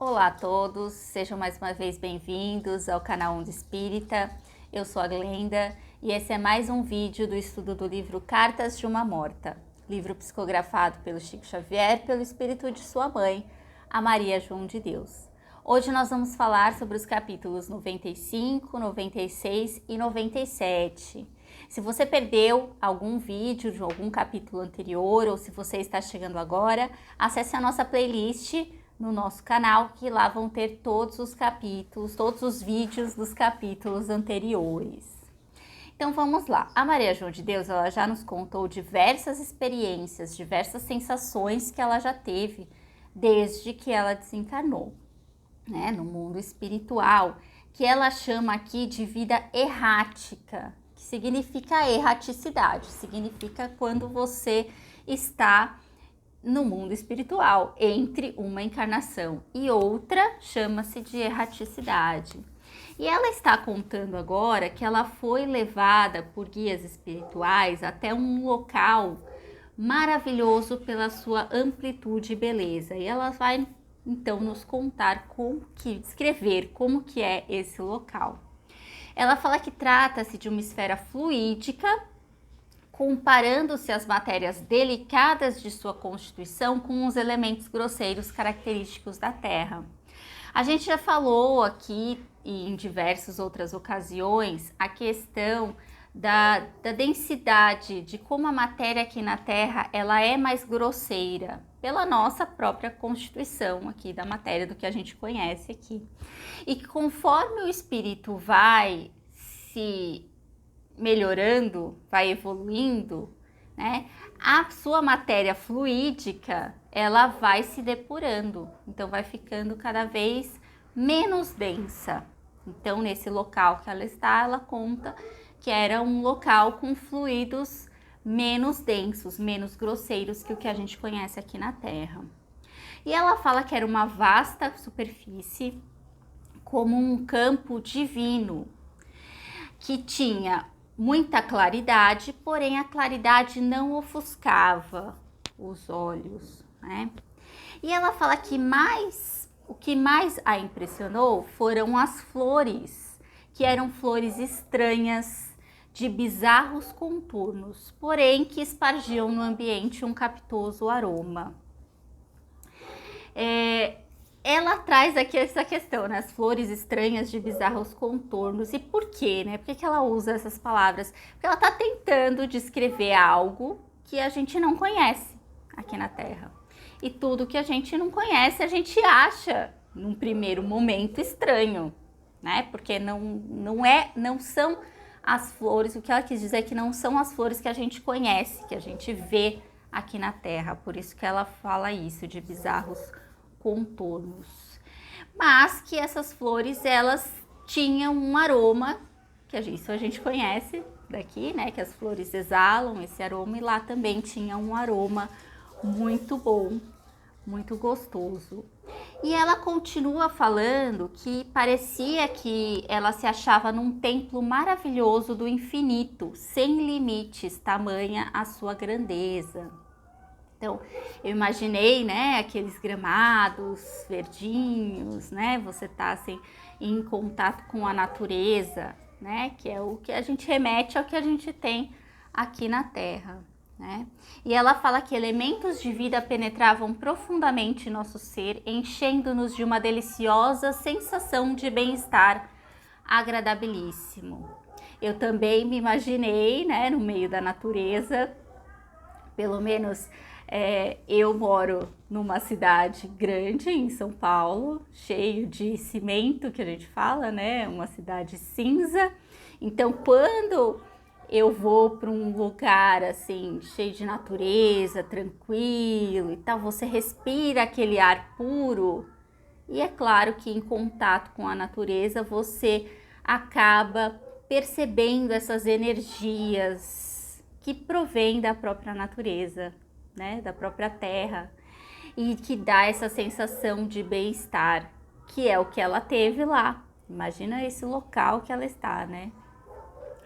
Olá a todos, sejam mais uma vez bem-vindos ao canal Onda Espírita. Eu sou a Glenda e esse é mais um vídeo do estudo do livro Cartas de uma Morta, livro psicografado pelo Chico Xavier pelo espírito de sua mãe, a Maria João de Deus. Hoje nós vamos falar sobre os capítulos 95, 96 e 97. Se você perdeu algum vídeo de algum capítulo anterior ou se você está chegando agora, acesse a nossa playlist no nosso canal, que lá vão ter todos os capítulos, todos os vídeos dos capítulos anteriores. Então vamos lá. A Maria João de Deus, ela já nos contou diversas experiências, diversas sensações que ela já teve desde que ela desencarnou, né, no mundo espiritual, que ela chama aqui de vida errática, que significa erraticidade, significa quando você está no mundo espiritual, entre uma encarnação e outra, chama-se de erraticidade. E ela está contando agora que ela foi levada por guias espirituais até um local maravilhoso pela sua amplitude e beleza. E ela vai então nos contar descrever como que é esse local. Ela fala que trata-se de uma esfera fluídica, comparando-se as matérias delicadas de sua constituição com os elementos grosseiros característicos da Terra. A gente já falou aqui em diversas outras ocasiões a questão da densidade, de como a matéria aqui na Terra ela é mais grosseira pela nossa própria constituição aqui da matéria, do que a gente conhece aqui. E que conforme o espírito vai se melhorando, vai evoluindo, né, a sua matéria fluídica, ela vai se depurando, então vai ficando cada vez menos densa. Então, nesse local que ela está, ela conta que era um local com fluidos menos densos, menos grosseiros que o que a gente conhece aqui na Terra. E ela fala que era uma vasta superfície, como um campo divino, que tinha muita claridade, porém a claridade não ofuscava os olhos, né? E ela fala que o que mais a impressionou foram as flores, que eram flores estranhas, de bizarros contornos, porém que espargiam no ambiente um capitoso aroma. Ela traz aqui essa questão, né? As flores estranhas de bizarros contornos. E por quê, né? Por que ela usa essas palavras? Porque ela está tentando descrever algo que a gente não conhece aqui na Terra. E tudo que a gente não conhece, a gente acha, num primeiro momento, estranho, né? Porque não são as flores, o que ela quis dizer é que não são as flores que a gente conhece, que a gente vê aqui na Terra. Por isso que ela fala isso, de bizarros contornos, mas que essas flores elas tinham um aroma, que isso a gente conhece daqui, né, que as flores exalam esse aroma, e lá também tinha um aroma muito bom, muito gostoso. E ela continua falando que parecia que ela se achava num templo maravilhoso do infinito, sem limites, tamanha a sua grandeza. Então, eu imaginei, né, aqueles gramados verdinhos, né, você tá assim em contato com a natureza, né, que é o que a gente remete ao que a gente tem aqui na Terra, né? E ela fala que elementos de vida penetravam profundamente em nosso ser, enchendo-nos de uma deliciosa sensação de bem-estar agradabilíssimo. Eu também me imaginei, né, no meio da natureza, pelo menos. Eu moro numa cidade grande em São Paulo, cheio de cimento, que a gente fala, né? Uma cidade cinza. Então, quando eu vou para um lugar assim, cheio de natureza, tranquilo e tal, você respira aquele ar puro. E é claro que em contato com a natureza, você acaba percebendo essas energias que provêm da própria natureza, né, da própria terra, e que dá essa sensação de bem-estar, que é o que ela teve lá. Imagina esse local que ela está, né?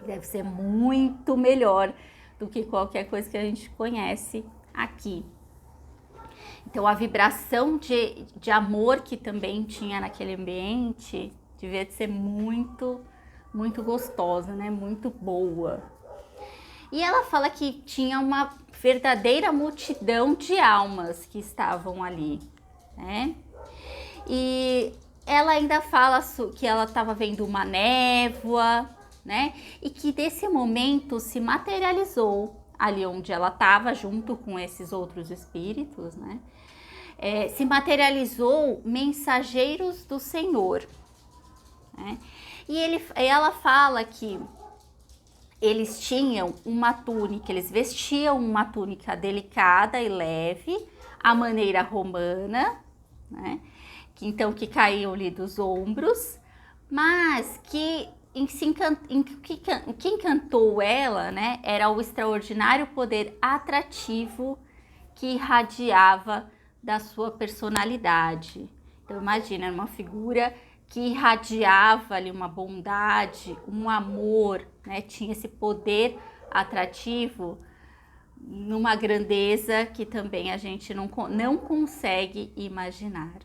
Deve ser muito melhor do que qualquer coisa que a gente conhece aqui. Então a vibração de amor que também tinha naquele ambiente devia ser muito, muito gostosa, né? Muito boa. E ela fala que tinha uma verdadeira multidão de almas que estavam ali, né? E ela ainda fala que ela estava vendo uma névoa, né? E que desse momento se materializou ali onde ela estava, junto com esses outros espíritos, né? Se materializou mensageiros do Senhor, né? E ela fala que eles tinham uma túnica, eles vestiam uma túnica delicada e leve, à maneira romana, né? Que caíam ali dos ombros, mas que o que encantou ela, né, era o extraordinário poder atrativo que irradiava da sua personalidade. Então imagina, era uma figura que irradiava ali uma bondade, um amor, né? Tinha esse poder atrativo numa grandeza que também a gente não consegue imaginar.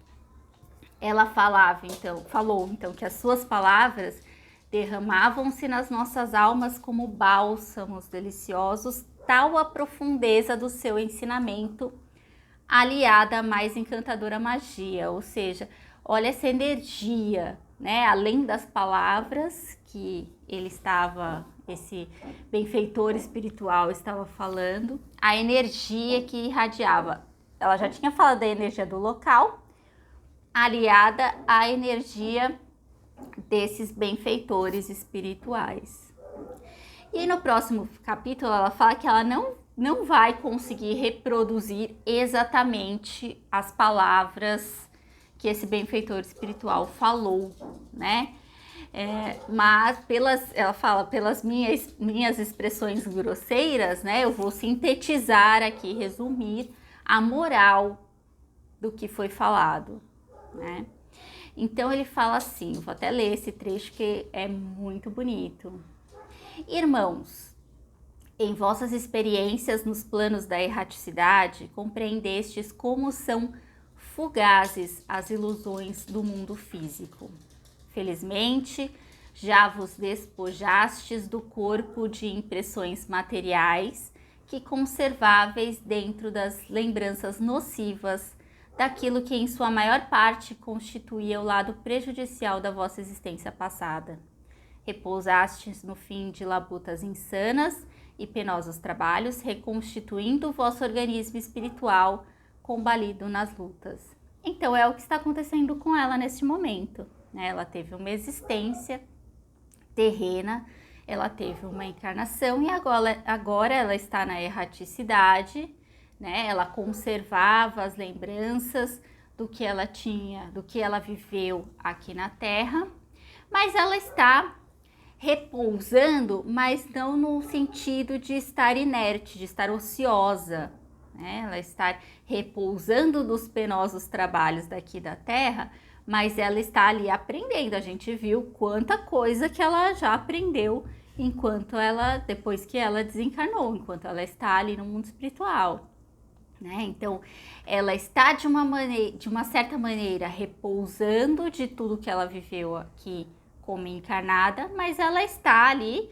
Ela falou então que as suas palavras derramavam-se nas nossas almas como bálsamos deliciosos, tal a profundeza do seu ensinamento, aliada à mais encantadora magia, ou seja, olha essa energia, né? Além das palavras que esse benfeitor espiritual estava falando, a energia que irradiava. Ela já tinha falado da energia do local, aliada à energia desses benfeitores espirituais. E no próximo capítulo ela fala que ela não vai conseguir reproduzir exatamente as palavras que esse benfeitor espiritual falou, né? Mas ela fala, pelas minhas expressões grosseiras, né? Eu vou sintetizar aqui, resumir a moral do que foi falado, né? Então ele fala assim, vou até ler esse trecho que é muito bonito. Irmãos, em vossas experiências nos planos da erraticidade, compreendestes como são fugazes as ilusões do mundo físico. Felizmente, já vos despojastes do corpo de impressões materiais que conserváveis dentro das lembranças nocivas daquilo que em sua maior parte constituía o lado prejudicial da vossa existência passada. Repousastes no fim de labutas insanas e penosos trabalhos, reconstituindo o vosso organismo espiritual combalido nas lutas. Então é o que está acontecendo com ela neste momento, né? Ela teve uma existência terrena, ela teve uma encarnação e agora ela está na erraticidade, né? Ela conservava as lembranças do que ela tinha, do que ela viveu aqui na Terra, mas ela está repousando, mas não no sentido de estar inerte, de estar ociosa, né? Ela está repousando dos penosos trabalhos daqui da Terra, mas ela está ali aprendendo. A gente viu quanta coisa que ela já aprendeu depois que ela desencarnou, enquanto ela está ali no mundo espiritual, né? Então, ela está de uma certa maneira repousando de tudo que ela viveu aqui como encarnada, mas ela está ali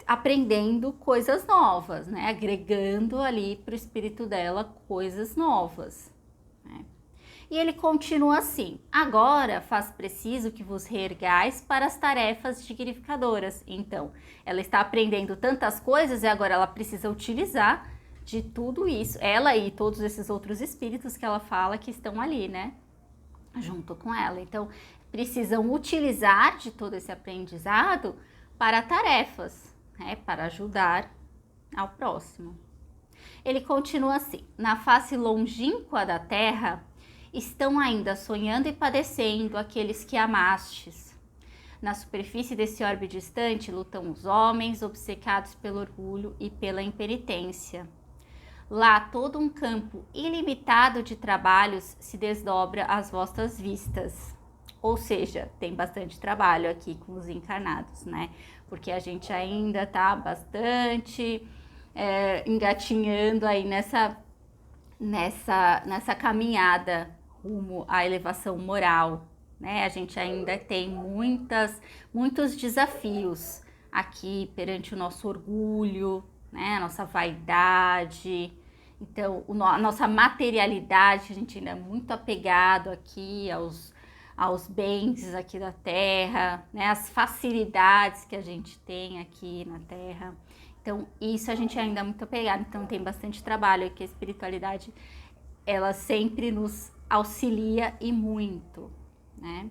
aprendendo coisas novas, né? Agregando ali para o espírito dela coisas novas, né? E ele continua assim: agora faz preciso que vos reergais para as tarefas dignificadoras. Então, ela está aprendendo tantas coisas e agora ela precisa utilizar de tudo isso, ela e todos esses outros espíritos que ela fala que estão ali, né, junto com ela. Então, precisam utilizar de todo esse aprendizado para tarefas, né, para ajudar ao próximo. Ele continua assim: na face longínqua da terra estão ainda sonhando e padecendo aqueles que amastes. Na superfície desse orbe distante lutam os homens obcecados pelo orgulho e pela impenitência. Lá todo um campo ilimitado de trabalhos se desdobra às vossas vistas. Ou seja, tem bastante trabalho aqui com os encarnados, né? Porque a gente ainda tá bastante engatinhando aí nessa caminhada rumo à elevação moral, né? A gente ainda tem muitos desafios aqui perante o nosso orgulho, né? A nossa vaidade. Então, a nossa materialidade, a gente ainda é muito apegado aqui aos bens aqui da terra, né? As facilidades que a gente tem aqui na terra. Então, isso a gente ainda é muito apegado. Então, tem bastante trabalho aqui. A espiritualidade, ela sempre nos auxilia e muito, né?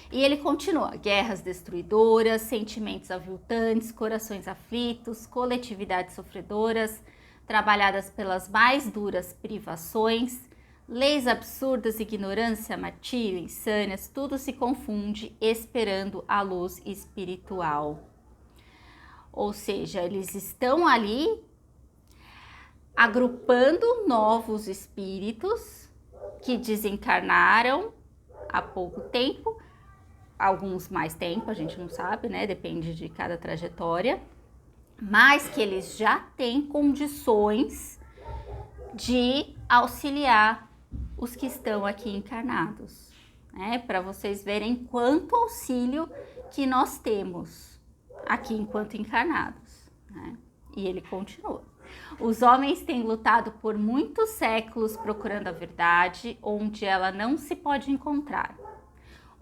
E ele continua: guerras destruidoras, sentimentos aviltantes, corações aflitos, coletividades sofredoras, trabalhadas pelas mais duras privações, leis absurdas, ignorância, martírio, insânias, tudo se confunde esperando a luz espiritual. Ou seja, eles estão ali agrupando novos espíritos que desencarnaram há pouco tempo, alguns mais tempo, a gente não sabe, né? Depende de cada trajetória, mas que eles já têm condições de auxiliar os que estão aqui encarnados, né? Para vocês verem quanto auxílio que nós temos aqui enquanto encarnados, né? E ele continua: os homens têm lutado por muitos séculos procurando a verdade, onde ela não se pode encontrar.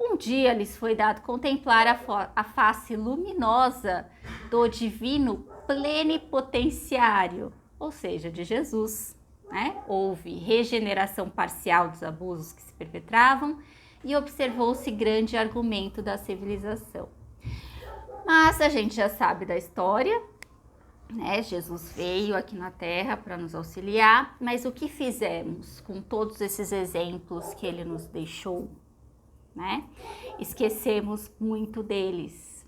Um dia lhes foi dado contemplar a face luminosa do divino plenipotenciário, ou seja, de Jesus, né? Houve regeneração parcial dos abusos que se perpetravam e observou-se grande argumento da civilização. Mas a gente já sabe da história, né? Jesus veio aqui na Terra para nos auxiliar, mas o que fizemos com todos esses exemplos que ele nos deixou, né? Esquecemos muitos deles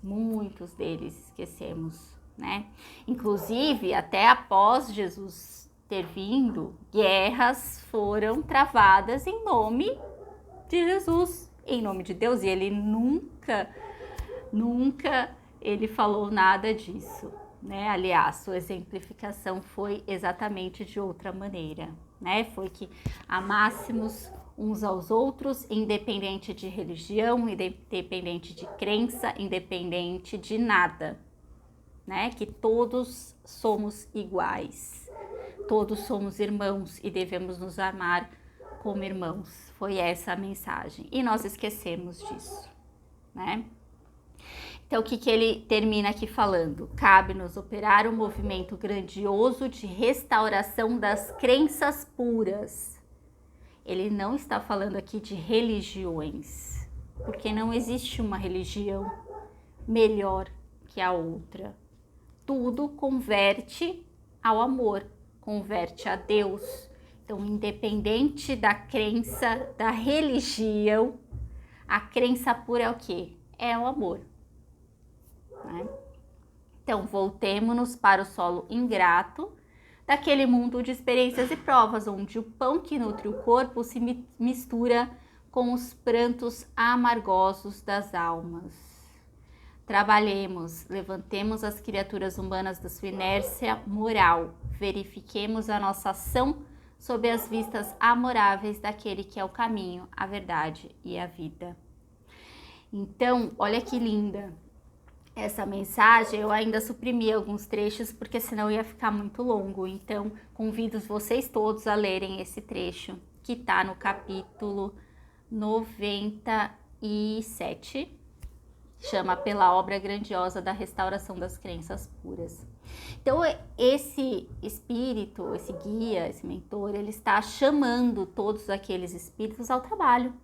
esquecemos, né? Inclusive, até após Jesus ter vindo, guerras foram travadas em nome de Jesus, em nome de Deus, e ele nunca ele falou nada disso, né? Aliás, sua exemplificação foi exatamente de outra maneira, né? Foi que amássemos uns aos outros, independente de religião, independente de crença, independente de nada, né? Que todos somos iguais, todos somos irmãos e devemos nos amar como irmãos. Foi essa a mensagem e nós esquecemos disso, né? Então, o que ele termina aqui falando? Cabe-nos operar um movimento grandioso de restauração das crenças puras. Ele não está falando aqui de religiões, porque não existe uma religião melhor que a outra. Tudo converte ao amor, converte a Deus. Então, independente da crença, da religião, a crença pura é o quê? É o amor, né? Então, voltemo-nos para o solo ingrato daquele mundo de experiências e provas, onde o pão que nutre o corpo se mistura com os prantos amargosos das almas. Trabalhemos, levantemos as criaturas humanas da sua inércia moral, verifiquemos a nossa ação sob as vistas amoráveis daquele que é o caminho, a verdade e a vida. Então, olha que linda essa mensagem. Eu ainda suprimi alguns trechos porque senão ia ficar muito longo. Então, convido vocês todos a lerem esse trecho que está no capítulo 97, chama Pela Obra Grandiosa da Restauração das Crenças Puras. Então, esse espírito, esse guia, esse mentor, ele está chamando todos aqueles espíritos ao trabalho,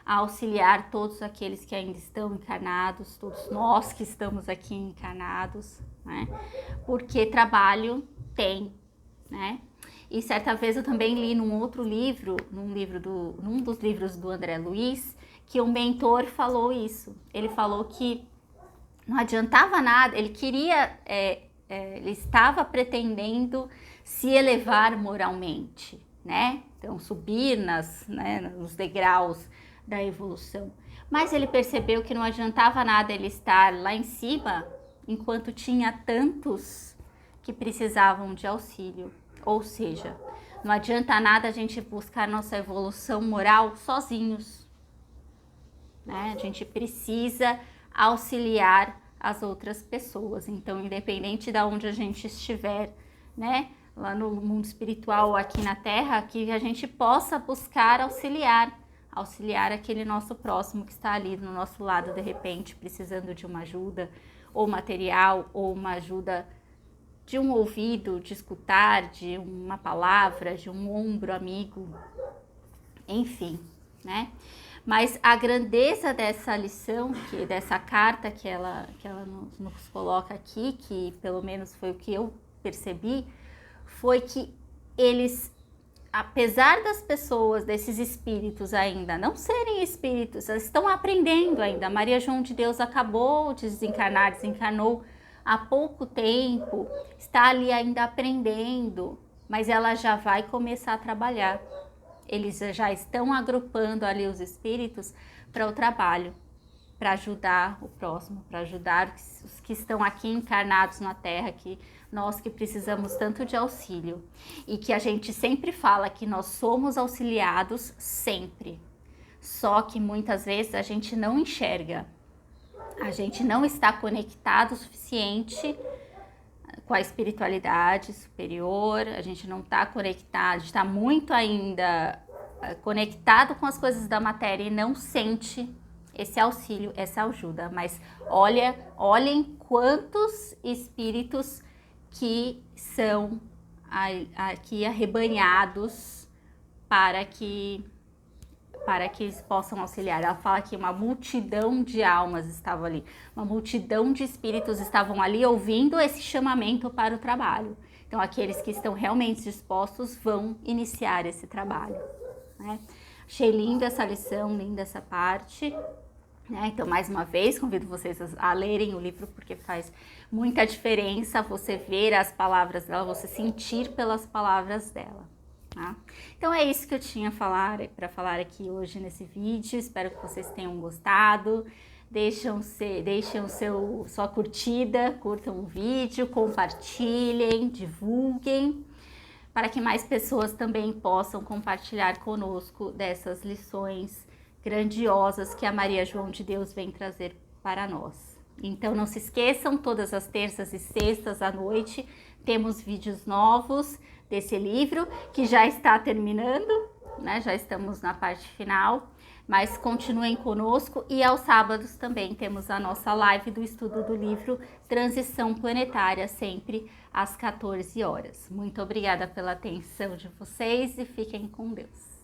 a auxiliar todos aqueles que ainda estão encarnados, todos nós que estamos aqui encarnados, né? Porque trabalho tem, né? E certa vez eu também li num outro livro, num dos livros do André Luiz, que o mentor falou isso. Ele falou que não adiantava nada, ele queria, ele estava pretendendo se elevar moralmente, né? Então, subir nos degraus da evolução. Mas ele percebeu que não adiantava nada ele estar lá em cima, enquanto tinha tantos que precisavam de auxílio, Ou seja, não adianta nada a gente buscar nossa evolução moral sozinhos, né? A gente precisa auxiliar as outras pessoas. Então, independente de onde a gente estiver, né, lá no mundo espiritual ou aqui na Terra, que a gente possa buscar auxiliar aquele nosso próximo que está ali no nosso lado, de repente, precisando de uma ajuda, ou material, ou uma ajuda de um ouvido, de escutar, de uma palavra, de um ombro amigo, enfim, né? Mas a grandeza dessa lição, dessa carta que ela nos coloca aqui, que pelo menos foi o que eu percebi, foi que eles, apesar das pessoas, desses espíritos ainda não serem espíritos, elas estão aprendendo ainda. Maria João de Deus acabou de desencarnou há pouco tempo, está ali ainda aprendendo, mas ela já vai começar a trabalhar. Eles já estão agrupando ali os espíritos para o trabalho, para ajudar o próximo, para ajudar os que estão aqui encarnados na Terra, que nós que precisamos tanto de auxílio. E que a gente sempre fala que nós somos auxiliados sempre. Só que muitas vezes a gente não enxerga. A gente não está conectado o suficiente com a espiritualidade superior, a gente não está conectado, a gente está muito ainda conectado com as coisas da matéria e não sente esse auxílio, essa ajuda. Mas olhem quantos espíritos que são aqui arrebanhados para que eles possam auxiliar. Ela fala que uma multidão de almas estava ali, uma multidão de espíritos estavam ali ouvindo esse chamamento para o trabalho. Então, aqueles que estão realmente dispostos vão iniciar esse trabalho, né? Achei linda essa lição, linda essa parte, né? Então, mais uma vez, convido vocês a lerem o livro, porque faz muita diferença você ver as palavras dela, você sentir pelas palavras dela. Tá? Então é isso que eu tinha para falar aqui hoje nesse vídeo. Espero que vocês tenham gostado. Deixem sua curtida, curtam o vídeo, compartilhem, divulguem, para que mais pessoas também possam compartilhar conosco dessas lições grandiosas que a Maria João de Deus vem trazer para nós. Então não se esqueçam, todas as terças e sextas à noite temos vídeos novos desse livro, que já está terminando, né? Já estamos na parte final, mas continuem conosco. E aos sábados também temos a nossa live do estudo do livro Transição Planetária, sempre às 14 horas. Muito obrigada pela atenção de vocês e fiquem com Deus.